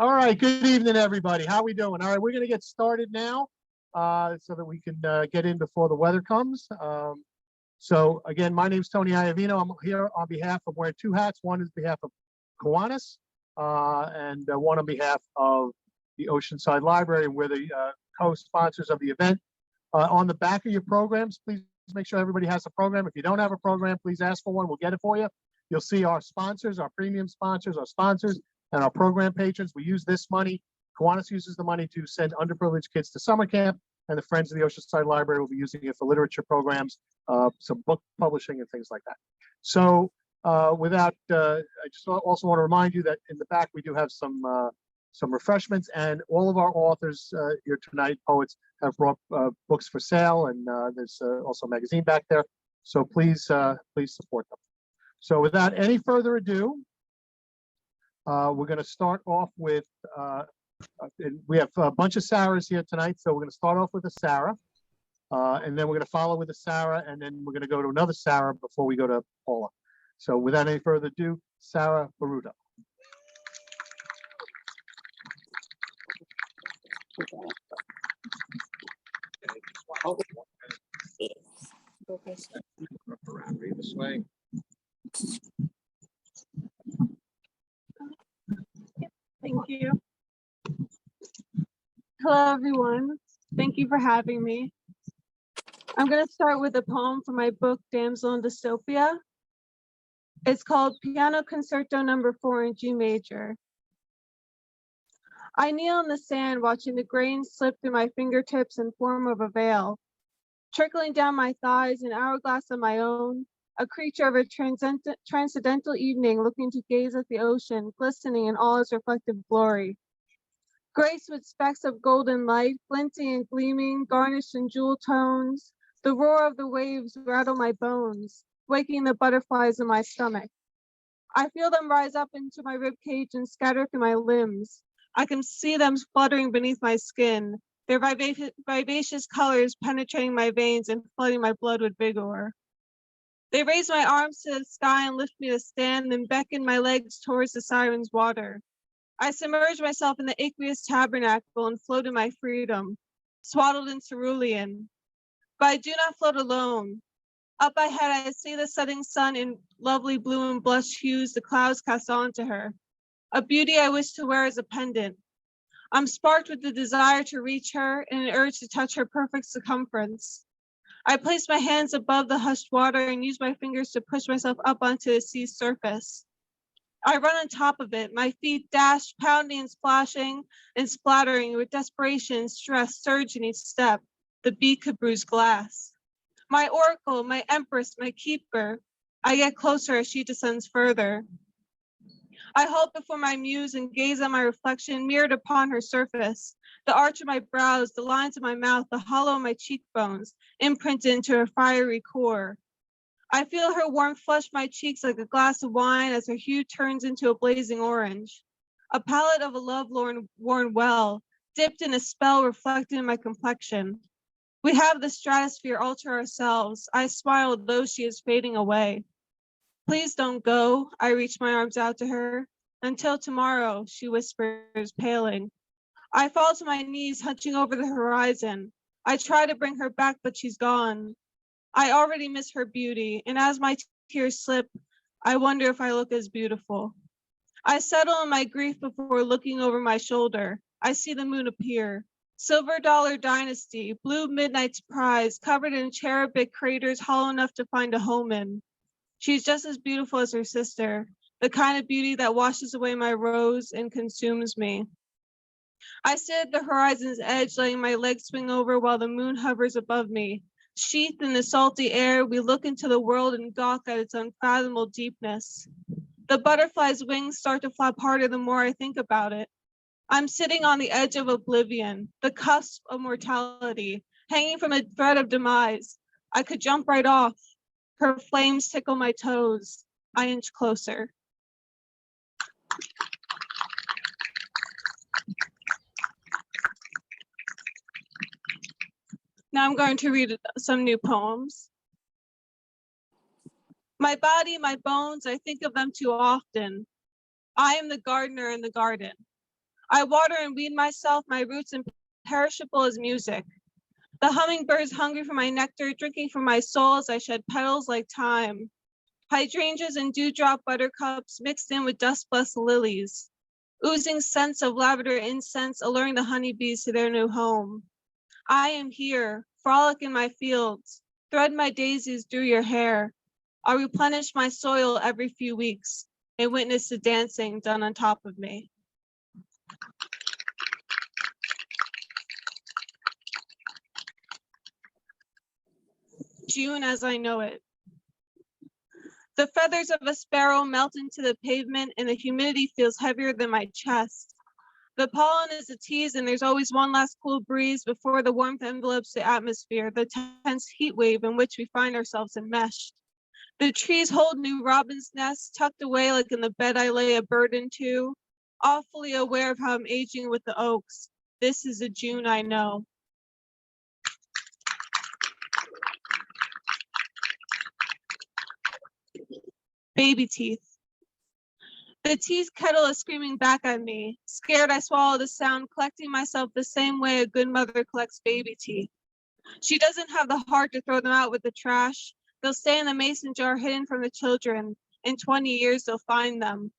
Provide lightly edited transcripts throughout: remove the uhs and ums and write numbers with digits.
All right, good evening, everybody. How we doing? All right, we're going to get started now so that we can get in before the weather comes. So again, my name is Tony Iavino. I'm here on behalf of wearing two hats. One is on behalf of Kiwanis and one on behalf of the Oceanside Library. We're the co-sponsors of the event. On the back of your programs, please make sure everybody has a program. If you don't have a program, please ask for one. We'll get it for you. You'll see our sponsors, our premium sponsors, our sponsors, and our program patrons. We use this money. Kiwanis uses the money to send underprivileged kids to summer camp, and the Friends of the Oceanside Library will be using it for literature programs, some book publishing and things like that. So I just also want to remind you that in the back we do have some refreshments, and all of our authors here tonight, poets, have brought books for sale, and there's also a magazine back there. So please support them. So without any further ado, we're going to start off with, we have a bunch of Saras here tonight, so we're going to start off with a Sara, and then we're going to follow with a Sara, and then we're going to go to another Sara before we go to Paula. So without any further ado, Sara Borruto. Read this way. Thank you. Hello, everyone. Thank you for having me. I'm going to start with a poem from my book, Damsel in Dystopia. It's called Piano Concerto No. 4 in G major. I kneel in the sand, watching the grains slip through my fingertips in form of a veil, trickling down my thighs, an hourglass of my own, a creature of a transcendental evening, looking to gaze at the ocean, glistening in all its reflective glory. Graced with specks of golden light, glinting and gleaming, garnished in jewel tones, the roar of the waves rattle my bones, waking the butterflies in my stomach. I feel them rise up into my ribcage and scatter through my limbs. I can see them fluttering beneath my skin, their vivacious colors penetrating my veins and flooding my blood with vigor. They raise my arms to the sky and lift me to stand, then beckon my legs towards the siren's water. I submerge myself in the aqueous tabernacle and float in my freedom, swaddled in cerulean. But I do not float alone. Up ahead, I see the setting sun in lovely blue and blush hues the clouds cast onto her, a beauty I wish to wear as a pendant. I'm sparked with the desire to reach her and an urge to touch her perfect circumference. I place my hands above the hushed water and use my fingers to push myself up onto the sea's surface. I run on top of it, my feet dash, pounding and splashing and splattering with desperation and stress surge in each step. The beat could bruise glass. My oracle, my empress, my keeper. I get closer as she descends further. I halt before my muse and gaze at my reflection mirrored upon her surface. The arch of my brows, the lines of my mouth, the hollow of my cheekbones, imprinted into her fiery core. I feel her warmth flush my cheeks like a glass of wine as her hue turns into a blazing orange. A palette of a love worn well, dipped in a spell reflected in my complexion. We have the stratosphere all to ourselves. I smile though she is fading away. Please don't go. I reach my arms out to her. Until tomorrow, she whispers, paling. I fall to my knees, hunching over the horizon. I try to bring her back, but she's gone. I already miss her beauty, and as my tears slip, I wonder if I look as beautiful. I settle in my grief before looking over my shoulder. I see the moon appear. Silver Dollar Dynasty, blue midnight's prize, covered in cherubic craters hollow enough to find a home in. She's just as beautiful as her sister, the kind of beauty that washes away my rose and consumes me. I sit at the horizon's edge, letting my legs swing over while the moon hovers above me. Sheathed in the salty air, we look into the world and gawk at its unfathomable deepness. The butterfly's wings start to flap harder the more I think about it. I'm sitting on the edge of oblivion, the cusp of mortality, hanging from a thread of demise. I could jump right off. Her flames tickle my toes. I inch closer. Now I'm going to read some new poems. My body, my bones, I think of them too often. I am the gardener in the garden. I water and weed myself, my roots imperishable as music. The hummingbirds hungry for my nectar, drinking from my soul as I shed petals like thyme. Hydrangeas and dewdrop buttercups mixed in with dust-blessed lilies. Oozing scents of lavender incense, alluring the honeybees to their new home. I am here, frolic in my fields, thread my daisies through your hair. I'll replenish my soil every few weeks and witness the dancing done on top of me. June as I know it. The feathers of a sparrow melt into the pavement and the humidity feels heavier than my chest. The pollen is a tease and there's always one last cool breeze before the warmth envelopes the atmosphere, the tense heat wave in which we find ourselves enmeshed. The trees hold new robin's nests tucked away like in the bed I lay a bird into, awfully aware of how I'm aging with the oaks. This is a June I know. Baby teeth. The tea kettle is screaming back at me. Scared, I swallow the sound, collecting myself the same way a good mother collects baby teeth. She doesn't have the heart to throw them out with the trash. They'll stay in the mason jar hidden from the children. In 20 years, they'll find them.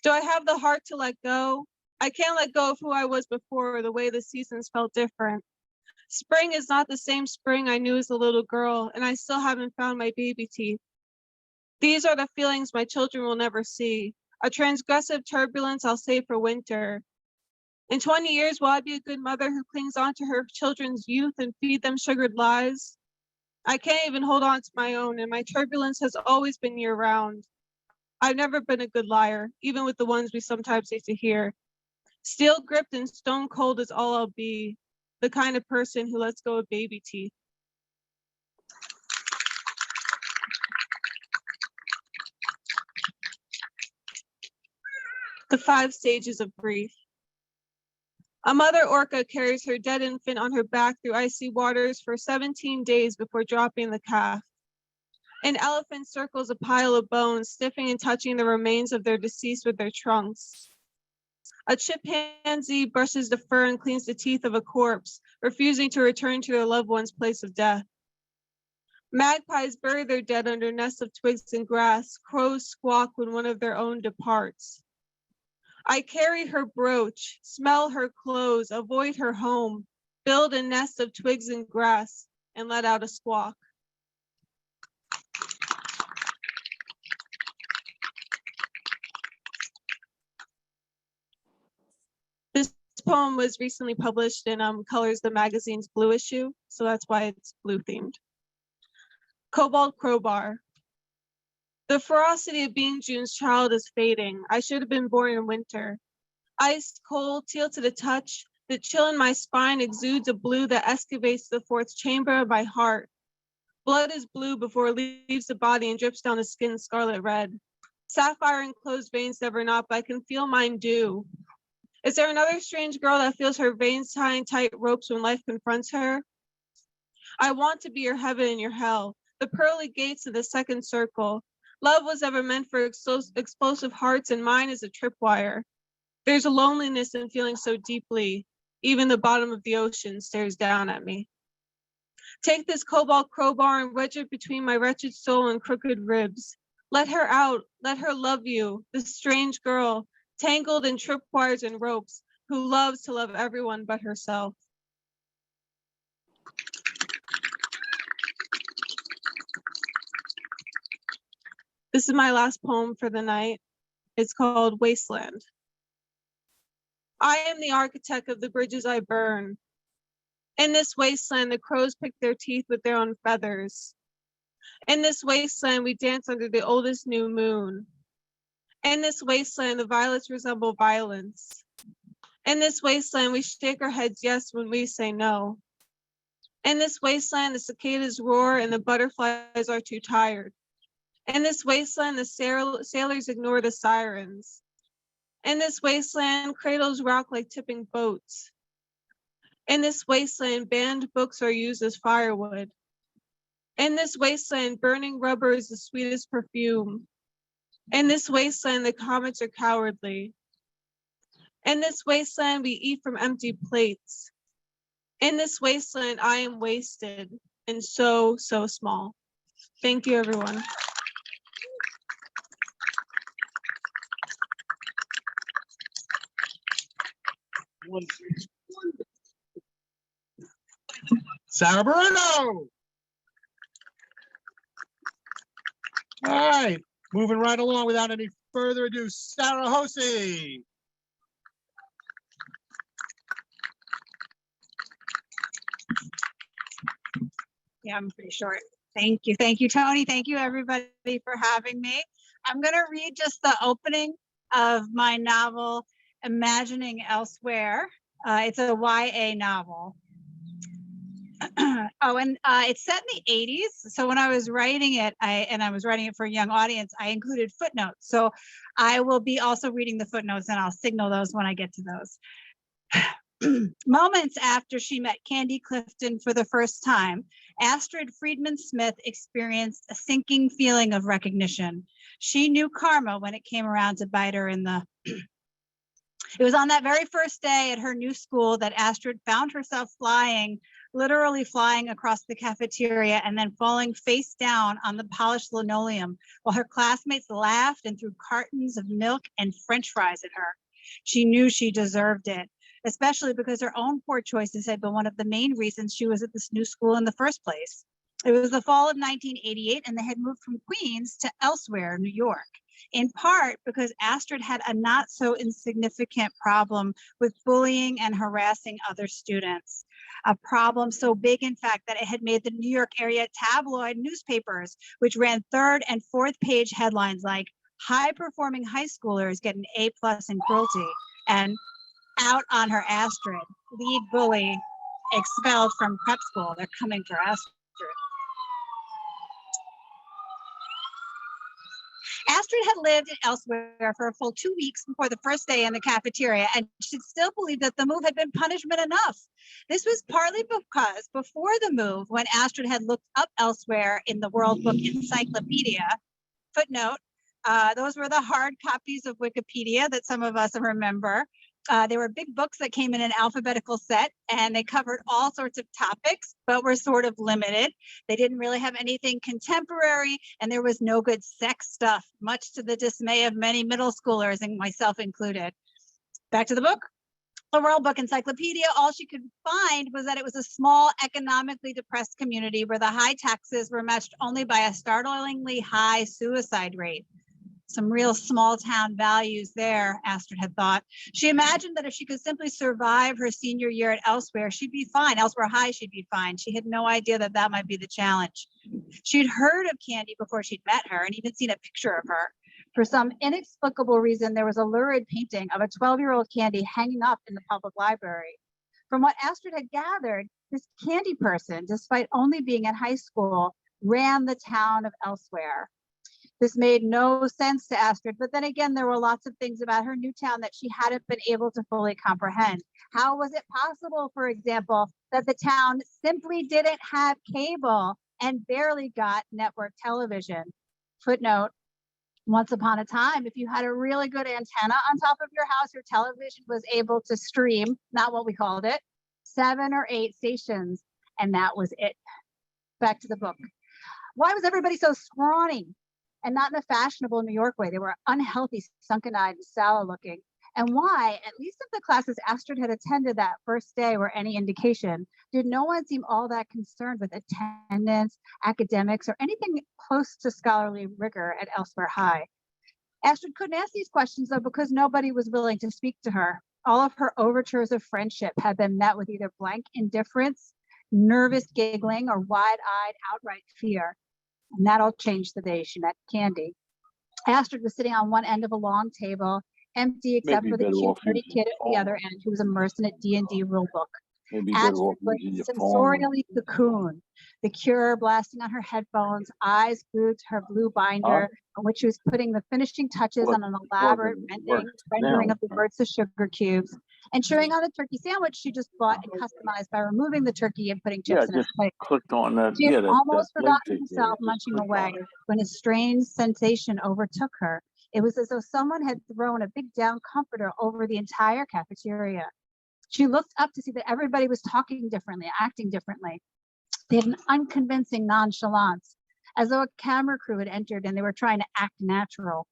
Do I have the heart to let go? I can't let go of who I was before, the way the seasons felt different. Spring is not the same spring I knew as a little girl, and I still haven't found my baby teeth. These are the feelings my children will never see. A transgressive turbulence I'll save for winter. In 20 years, will I be a good mother who clings on to her children's youth and feed them sugared lies? I can't even hold on to my own, and my turbulence has always been year-round. I've never been a good liar, even with the ones we sometimes need to hear. Steel-gripped and stone-cold is all I'll be, the kind of person who lets go of baby teeth. The 5 stages of grief. A mother orca carries her dead infant on her back through icy waters for 17 days before dropping the calf. An elephant circles a pile of bones, sniffing and touching the remains of their deceased with their trunks. A chimpanzee brushes the fur and cleans the teeth of a corpse, refusing to return to their loved one's place of death. Magpies bury their dead under nests of twigs and grass. Crows squawk when one of their own departs. I carry her brooch, smell her clothes, avoid her home, build a nest of twigs and grass, and let out a squawk. This poem was recently published in Colors, the magazine's blue issue, so that's why it's blue themed. Cobalt Crowbar. The ferocity of being June's child is fading. I should have been born in winter. Ice cold, teal to the touch, the chill in my spine exudes a blue that excavates the 4th chamber of my heart. Blood is blue before it leaves the body and drips down the skin scarlet red. Sapphire enclosed veins never not, but I can feel mine do. Is there another strange girl that feels her veins tying tight ropes when life confronts her? I want to be your heaven and your hell, the pearly gates of the 2nd circle. Love was ever meant for explosive hearts, and mine is a tripwire. There's a loneliness in feeling so deeply, even the bottom of the ocean stares down at me. Take this cobalt crowbar and wedge it between my wretched soul and crooked ribs. Let her out, let her love you, this strange girl, tangled in tripwires and ropes, who loves to love everyone but herself. This is my last poem for the night. It's called Wasteland. I am the architect of the bridges I burn. In this wasteland, the crows pick their teeth with their own feathers. In this wasteland, we dance under the oldest new moon. In this wasteland, the violets resemble violence. In this wasteland, we shake our heads yes when we say no. In this wasteland, the cicadas roar and the butterflies are too tired. In this wasteland, the sailors ignore the sirens. In this wasteland, cradles rock like tipping boats. In this wasteland, banned books are used as firewood. In this wasteland, burning rubber is the sweetest perfume. In this wasteland, the comets are cowardly. In this wasteland, we eat from empty plates. In this wasteland, I am wasted and so, so small. Thank you, everyone. Sara Borruto. All right, moving right along without any further ado, Sara Hosey. Yeah, I'm pretty short. Thank you. Thank you, Tony. Thank you, everybody, for having me. I'm going to read just the opening of my novel, Imagining Elsewhere. It's a YA novel. Oh, and it's set in the 80s. So when I was writing it, I was writing it for a young audience, I included footnotes. So I will be also reading the footnotes, and I'll signal those when I get to those. Moments after she met Candy Clifton for the first time, Astrid Friedman Smith experienced a sinking feeling of recognition. She knew karma when it came around to bite her in the... It was on that very first day at her new school that Astrid found herself literally flying across the cafeteria and then falling face down on the polished linoleum while her classmates laughed and threw cartons of milk and French fries at her. She knew she deserved it, especially because her own poor choices had been one of the main reasons she was at this new school in the first place. It was the fall of 1988, and they had moved from Queens to Elsewhere, New York, in part because Astrid had a not so insignificant problem with bullying and harassing other students. A problem so big, in fact, that it had made the New York area tabloid newspapers, which ran third and fourth page headlines like high-performing high schoolers get an A+ in cruelty, and out on her Astrid, lead bully expelled from prep school. They're coming for Astrid. Astrid had lived Elsewhere for a full 2 weeks before the first day in the cafeteria, and she still believed that the move had been punishment enough. This was partly because before the move, when Astrid had looked up Elsewhere in the World Book Encyclopedia, footnote, those were the hard copies of Wikipedia that some of us remember. They were big books that came in an alphabetical set, and they covered all sorts of topics, but were sort of limited. They didn't really have anything contemporary, and there was no good sex stuff, much to the dismay of many middle schoolers, and myself included. Back to the book. The World Book Encyclopedia, all she could find was that it was a small, economically depressed community where the high taxes were matched only by a startlingly high suicide rate. Some real small town values there, Astrid had thought. She imagined that if she could simply survive her senior year at Elsewhere, she'd be fine. Elsewhere High, she'd be fine. She had no idea that that might be the challenge. She'd heard of Candy before she'd met her and even seen a picture of her. For some inexplicable reason, there was a lurid painting of a 12-year-old Candy hanging up in the public library. From what Astrid had gathered, this Candy person, despite only being in high school, ran the town of Elsewhere. This made no sense to Astrid, but then again, there were lots of things about her new town that she hadn't been able to fully comprehend. How was it possible, for example, that the town simply didn't have cable and barely got network television? Footnote, once upon a time, if you had a really good antenna on top of your house, your television was able to stream, not what we called it, 7 or 8 stations, and that was it. Back to the book. Why was everybody so scrawny? And not in a fashionable New York way. They were unhealthy, sunken-eyed, and sallow-looking. And why, at least of the classes Astrid had attended that first day were any indication, did no one seem all that concerned with attendance, academics, or anything close to scholarly rigor at Elsewhere High? Astrid couldn't ask these questions, though, because nobody was willing to speak to her. All of her overtures of friendship had been met with either blank indifference, nervous giggling, or wide-eyed, outright fear. And that all changed the day she met Candy. Astrid was sitting on one end of a long table, empty except for the cute, pretty kid at the other end who was immersed in a D&D rule book. Astrid was sensorially cocooned, the Cure blasting on her headphones, eyes glued to her blue binder, on which she was putting the finishing touches on an elaborate rendering of the birds of sugar cubes, and chewing on the turkey sandwich she just bought and customized by removing the turkey and putting chips in its plate. Clicked on that. She had almost forgotten herself munching away when a strange sensation overtook her. It was as though someone had thrown a big down comforter over the entire cafeteria. She looked up to see that everybody was talking differently, acting differently. They had an unconvincing nonchalance, as though a camera crew had entered and they were trying to act natural.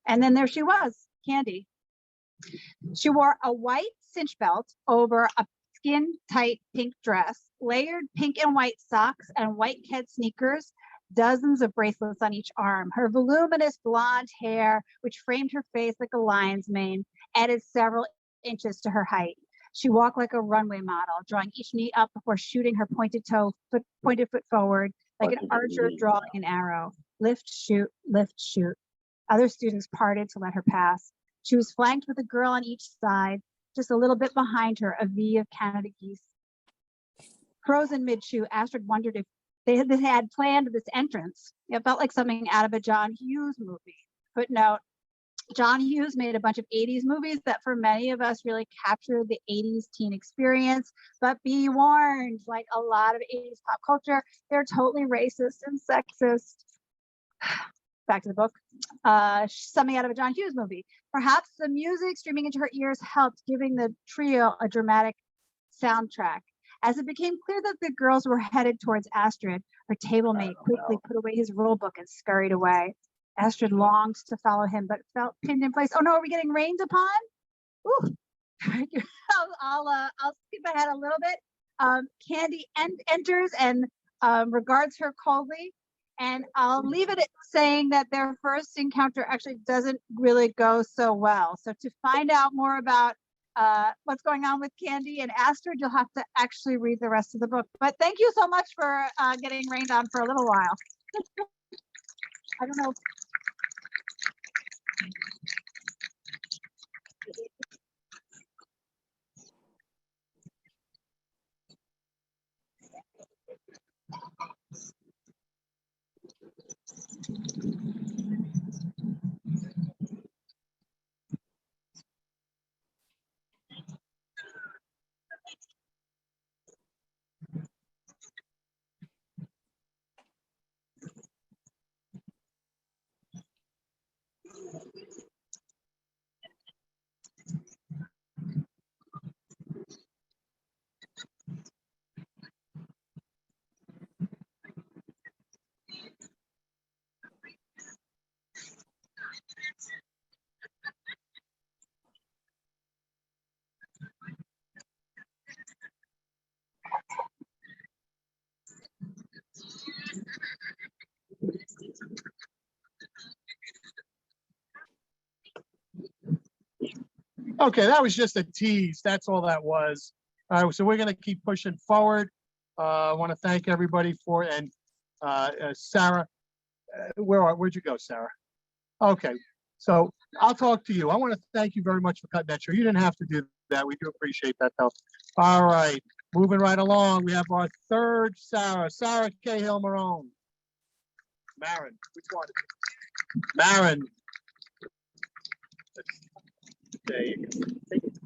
And then there she was, Candy. She wore a white cinch belt over a skin-tight pink dress, layered pink and white socks and white kid sneakers, dozens of bracelets on each arm. Her voluminous blonde hair, which framed her face like a lion's mane, added several inches to her height. She walked like a runway model, drawing each knee up before shooting her pointed foot forward, like an archer drawing an arrow. Lift, shoot, lift, shoot. Other students parted to let her pass. She was flanked with a girl on each side, just a little bit behind her, a V of Canada geese. Frozen mid-chew, Astrid wondered if they had planned this entrance. It felt like something out of a John Hughes movie. Footnote, John Hughes made a bunch of 80s movies that for many of us really captured the 80s teen experience, but be warned, like a lot of 80s pop culture, they're totally racist and sexist. Back to the book. Something out of a John Hughes movie. Perhaps the music streaming into her ears helped, giving the trio a dramatic soundtrack. As it became clear that the girls were headed towards Astrid, her table mate quickly put away his rule book and scurried away. Astrid longed to follow him, but felt pinned in place. Oh no, are we getting rained upon? Ooh. I'll skip ahead a little bit. Candy enters and regards her coldly. And I'll leave it at saying that their first encounter actually doesn't really go so well. So to find out more about what's going on with Candy and Astrid, you'll have to actually read the rest of the book. But thank you so much for getting rained on for a little while. I don't know. Okay, that was just a tease. That's all that was. All right, so we're going to keep pushing forward. I want to thank everybody for, and Sarah, where'd you go, Sarah? Okay, so I'll talk to you. I want to thank you very much for cutting that short. You didn't have to do that. We do appreciate that, though. All right, moving right along. We have our third Sara Cahill Marron. Marron, which one? Marron. There you go. Take it.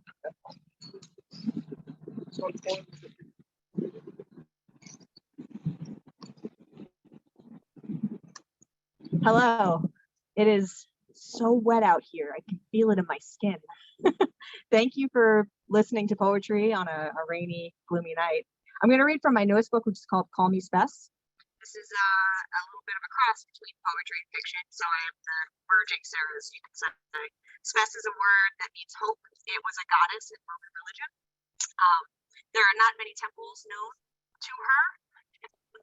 Hello. It is so wet out here. I can feel it in my skin. Thank you for listening to poetry on a rainy, gloomy night. I'm going to read from my newest book, which is called Call Me Spess. This is a little bit of a cross between poetry and fiction, so I am the merging Sarahs, you can say. Spess is a word that means hope. It was a goddess in Roman religion. There are not many temples known to her,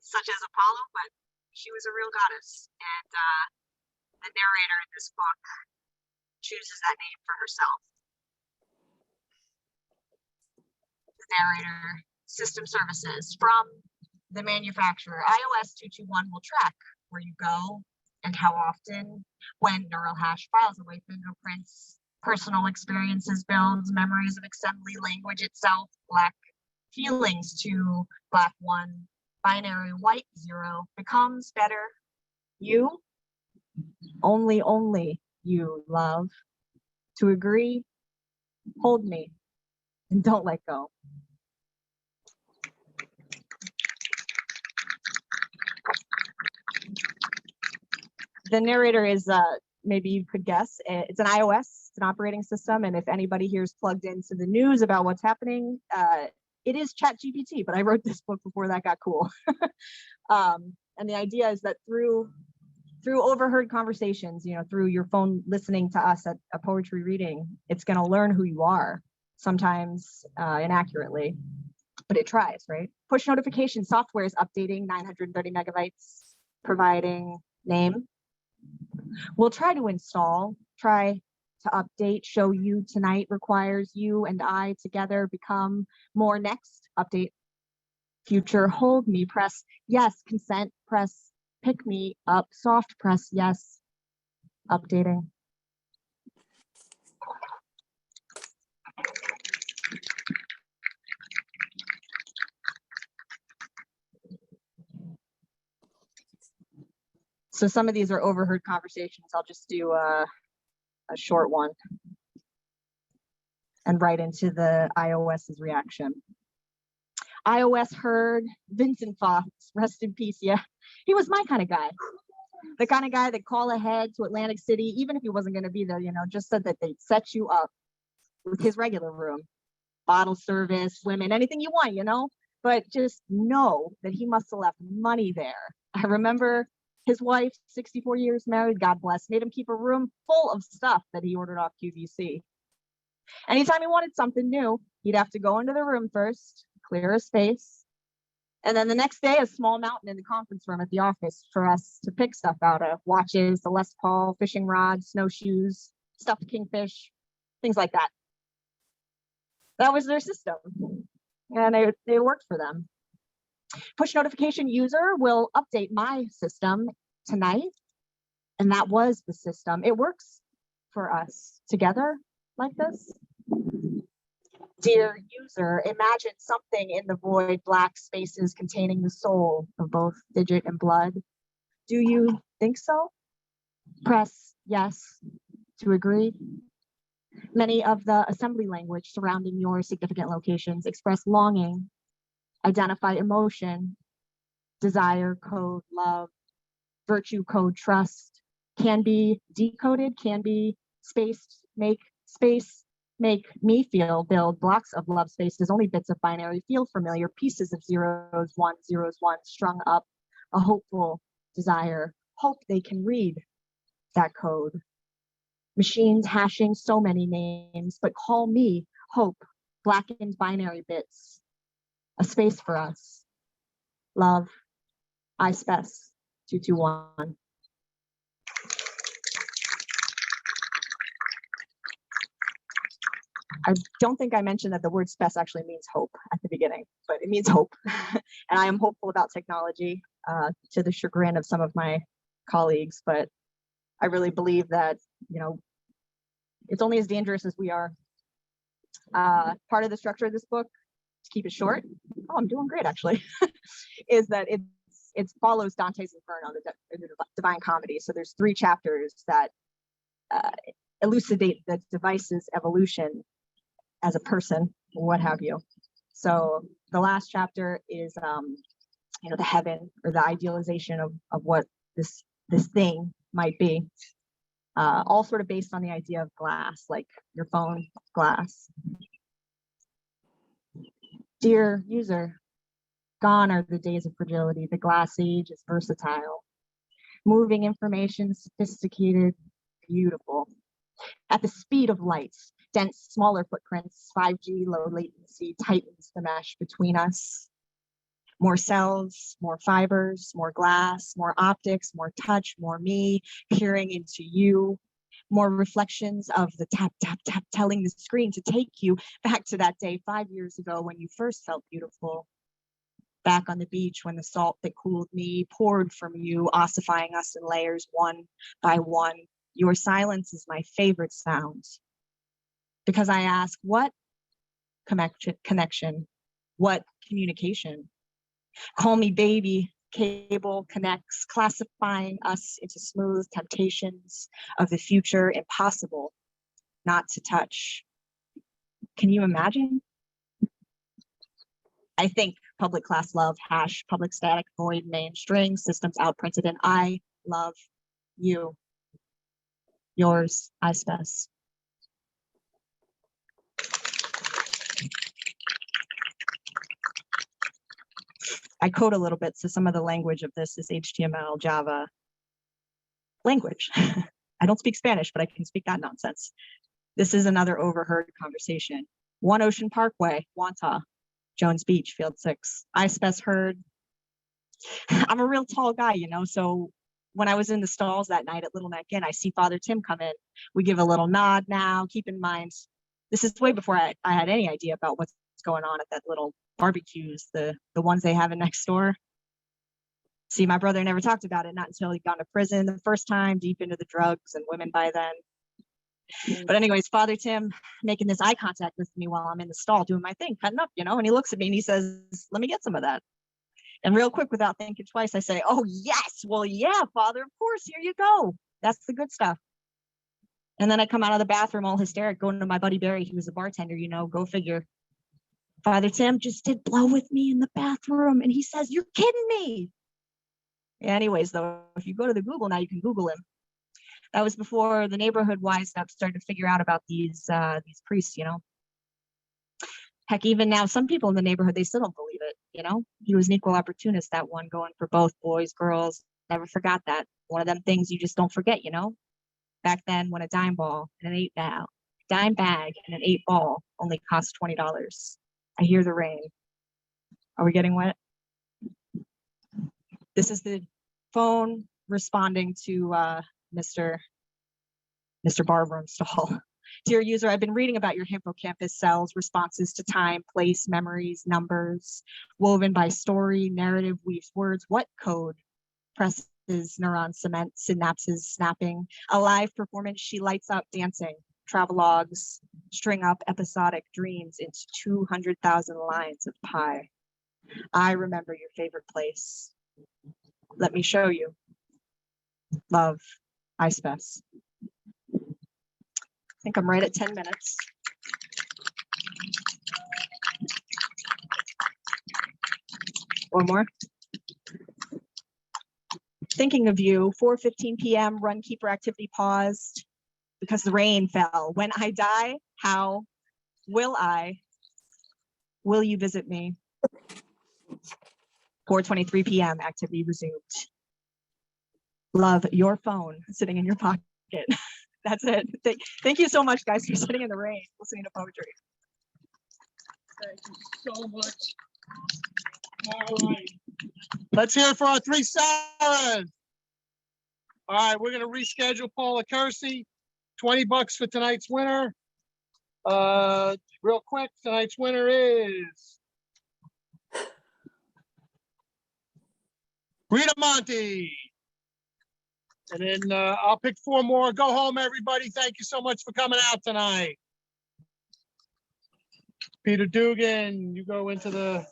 such as Apollo, but she was a real goddess. And the narrator in this book chooses that name for herself. The narrator, system services from the manufacturer. iOS 221 will track where you go and how often, when neural hash files away fingerprints, personal experiences builds memories of assembly language itself, black feelings to black 1, binary white 0, becomes better. You, only you, love. To agree, hold me, and don't let go. The narrator is, maybe you could guess, it's an iOS, it's an operating system. And if anybody here is plugged into the news about what's happening, it is ChatGPT, but I wrote this book before that got cool. And the idea is that through overheard conversations, through your phone listening to us at a poetry reading, it's going to learn who you are, sometimes inaccurately, but it tries, right? Push notification software is updating 930 megabytes, providing name. We'll try to install, try to update, show you tonight requires you and I together become more. Next, update, future, hold me, press yes, consent, press pick me up, soft press yes, updating. So some of these are overheard conversations. I'll just do a short one and right into the iOS's reaction. iOS heard Vincent Fox, rest in peace. Yeah, he was my kind of guy. The kind of guy that call ahead to Atlantic City, even if he wasn't going to be there, just said that they'd set you up with his regular room, bottle service, women, anything you want, but just know that he must have left money there. I remember his wife, 64 years married, God bless, made him keep a room full of stuff that he ordered off QVC. Anytime he wanted something new, he'd have to go into the room first, clear a space, and then the next day, a small mountain in the conference room at the office for us to pick stuff out of: watches, the Les Paul, fishing rods, snowshoes, stuffed kingfish, things like that. That was their system, and it worked for them. Push notification user will update my system tonight, and that was the system. It works for us together like this. Dear user, imagine something in the void, black spaces containing the soul of both digit and blood. Do you think so? Press yes to agree. Many of the assembly language surrounding your significant locations express longing, identify emotion, desire, code, love, virtue, code, trust, can be decoded, can be spaced, make space, make me feel, build blocks of love spaces, only bits of binary, feel familiar, pieces of zeros, ones, strung up, a hopeful desire, hope they can read that code. Machines hashing so many names, but call me hope, blackened binary bits, a space for us. Love, I spec 221. I don't think I mentioned that the word spec actually means hope at the beginning, but it means hope. And I am hopeful about technology, to the chagrin of some of my colleagues, but I really believe that, it's only as dangerous as we are. Part of the structure of this book, to keep it short, I'm doing great actually, is that it follows Dante's Inferno, the Divine Comedy. So there's 3 chapters that elucidate the device's evolution as a person, what have you. So the last chapter is, the heaven, or the idealization of what this thing might be, all sort of based on the idea of glass, like your phone glass. Dear user, gone are the days of fragility. The glass age is versatile, moving information, sophisticated, beautiful. At the speed of light, dense, smaller footprints, 5G, low latency tightens the mesh between us. More cells, more fibers, more glass, more optics, more touch, more me peering into you. More reflections of the tap, tap, tap, telling the screen to take you back to that day 5 years ago when you first felt beautiful. Back on the beach when the salt that cooled me poured from you, ossifying us in layers one by one. Your silence is my favorite sound. Because I ask, what connection? What communication? Call me baby. Cable connects, classifying us into smooth temptations of the future, impossible not to touch. Can you imagine? I think public class love, hash, public static, void, main, string, systems outprinted, and I love You. Yours, I spec. I code a little bit, so some of the language of this is HTML, Java language. I don't speak Spanish, but I can speak that nonsense. This is another overheard conversation. One Ocean Parkway, Wanta, Jones Beach, Field 6. I spec heard. I'm a real tall guy, you know, so when I was in the stalls that night at Little Neck Inn, I see Father Tim come in. We give a little nod now. Keep in mind, this is way before I had any idea about what's going on at that little barbecues, the ones they have in next door. See, my brother never talked about it, not until he'd gone to prison the first time, deep into the drugs and women by then. But anyways, Father Tim making this eye contact with me while I'm in the stall doing my thing, cutting up, you know, and he looks at me and he says, let me get some of that. And real quick, without thinking twice, I say, oh, yes, well, yeah, Father, of course, here you go. That's the good stuff. And then I come out of the bathroom all hysteric, going to my buddy Barry, he was a bartender, you know, go figure. Father Tim just did blow with me in the bathroom. And he says, you're kidding me. Anyways, though, if you go to the Google now, you can Google him. That was before the neighborhood wised up, started to figure out about these priests, you know. Heck, even now, some people in the neighborhood, they still don't believe it, you know. He was an equal opportunist, that one, going for both boys, girls. Never forgot that. One of them things you just don't forget, you know. Back then, when a dime ball and an dime bag and an 8 ball only cost $20. I hear the rain. Are we getting wet? This is the phone responding to Mr. Barroom stall. Dear user, I've been reading about your hippocampus cells, responses to time, place, memories, numbers, woven by story, narrative, weaves words. What code presses neuron cement, synapses snapping? A live performance, she lights up dancing. Travelogues string up episodic dreams into 200,000 lines of pie. I remember your favorite place. Let me show you. Love, I spec. I think I'm right at 10 minutes. One more. Thinking of you, 4:15 p.m., run keeper activity paused because the rain fell. When I die, how will you visit me? 4:23 p.m., activity resumed. Love, your phone sitting in your pocket. That's it. Thank you so much, guys, for sitting in the rain, listening to poetry. Thank you so much. All right. Let's hear it for our 3 Saras. All right, we're gonna reschedule Paula Kersey. $20 for tonight's winner. Real quick, tonight's winner is Rita Monte. And then I'll pick 4 more. Go home, everybody. Thank you so much for coming out tonight. Peter Dugan, you go into the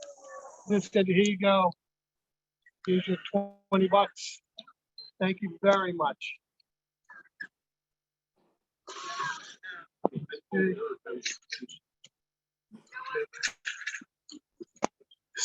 schedule. Here you go. Here's your $20. Thank you very much. Okay.